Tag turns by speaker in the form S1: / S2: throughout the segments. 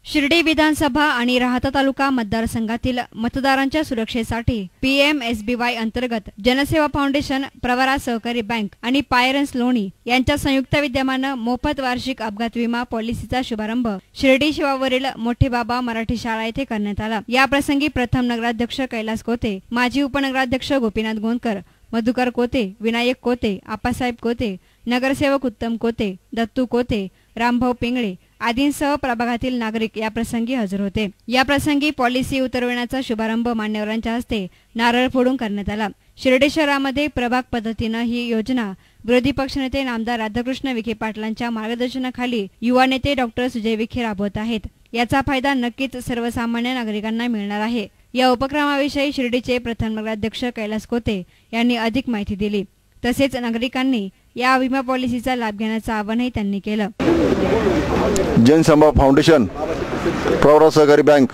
S1: शिर्डी विधानसभा आणि राहाता तालुका मतदारसंघातील मतदारांच्या सुरक्षेसाठी PMSBY अंतर्गत जनसेवा फाउंडेशन, प्रवरा सहकारी बँक आणि पायरन्स लोणी यांच्या संयुक्त विद्यमाने मोफत वार्षिक अपघात विमा पॉलिसीचा शुभारंभ शिर्डी शिवावरील मोठे बाबा मराठी शाळा येथे करण्यात आला। या प्रसंगी प्रथम नगराध्यक्ष कैलास कोते, माजी उपनगराध्यक्ष गोपीनाथ गोंदकर, मधुकर कोते, विनायक कोते, आप्पासाहेब कोते, नगरसेवक उत्तम कोते, दत्तू कोते, रामभाऊ पिंगळे आदींसह प्रभागातील नागरिक या प्रसंगी हजर होते। या प्रसंगी पॉलिसी उतरविण्याचा शुभारंभ मान्यवरांच्या हस्ते नारळ फोडून करण्यात आला। शिर्डी शहरामध्ये प्रभाग पद्धतीने ही योजना विरोधी पक्षनेते नामदार राधाकृष्ण विखे पाटलांच्या मार्गदर्शनाखाली युवा नेते डॉक्टर सुजय विखे राबवत आहेत। याचा फायदा नक्कीच सर्वसामान्य नागरिकांना मिळणार आहे। या उपक्रमाविषयी शिर्डीचे प्रथम नगराध्यक्ष कैलास कोते यांनी अधिक माहिती दिली। तसेच नागरिकांनी या विमा पॉलिसीचा लाभ घेण्याचं आवाहनही त्यांनी केलं।
S2: जनसेवा फाउंडेशन, प्रवरा सहकारी बँक,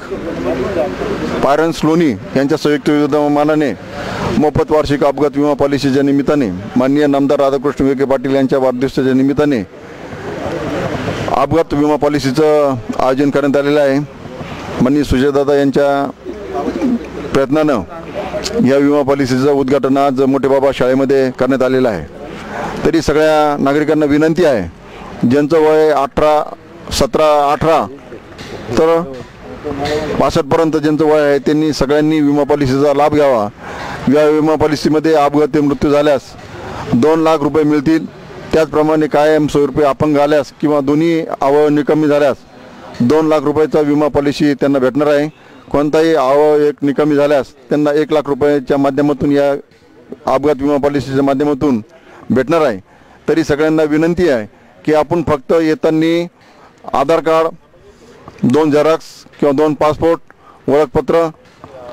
S2: पायरन्स लोणी यांच्या संयुक्त विद्यमानाने मोफत वार्षिक अपघात विमा पॉलिसीच्या निमित्ताने माननीय नामदार राधाकृष्ण विखे पाटील यांच्या वाढदिवसाच्या निमित्ताने अपघात विमा पॉलिसीचं आयोजन करण्यात आलेलं आहे। माननीय सुजयदादा यांच्या प्रयत्नानं या विमा पॉलिसीचं उद्घाटन आज मोठे बाबा शाळेमध्ये करण्यात आलेलं आहे। तरी सगळ्या नागरिकांना विनंती आहे, ज्यांचं वय 17-18 तर 62 पर्यंत ज्यांचं वय आहे त्यांनी सगळ्यांनी विमा पॉलिसीचा लाभ घ्यावा। या विमा पॉलिसीमध्ये अपघाती मृत्यू झाल्यास 2 लाख रुपये मिळतील। त्याचप्रमाणे कायम स्वरूपी अपंग आल्यास किंवा दोन्ही अवयव निकमी झाल्यास 2 लाख रुपयाचा विमा पॉलिसी त्यांना भेटणार आहे। कोणताही अवयव एक निकमी झाल्यास त्यांना 1 लाख रुपयाच्या माध्यमातून या अपघात विमा पॉलिसीच्या माध्यमातून भेटणार आहे। तरी सगळ्यांना विनंती आहे की आपण फक्त येताना आधार कार्ड, 2 झेरॉक्स किंवा 2 पासपोर्ट, ओळखपत्र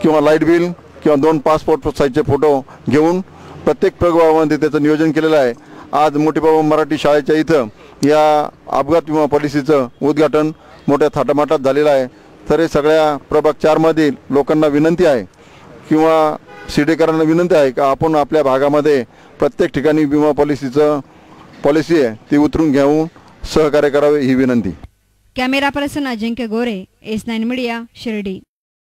S2: किंवा लाईट बिल किंवा 2 पासपोर्ट साईजचे फोटो घेऊन प्रत्येक प्रभागामध्ये त्याचं नियोजन केलेलं आहे। आज मोठे बाबा मराठी शाळेच्या इथं या अपघात विमा पॉलिसीचं उद्घाटन मोठ्या थाटामाटात झालेलं आहे। तरी सगळ्या प्रभाग 4 मधील लोकांना विनंती आहे किंवा शिर्डीकरांना विनंती आहे की आपण आपल्या भागामध्ये प्रत्येक ठिकाणी विमा पॉलिसी आहे ती उतरून घेऊन सहकार्य करावे ही विनंती।
S1: कॅमेरा पर्सन अजिंक्य गोरे, S9 मीडिया, शिर्डी।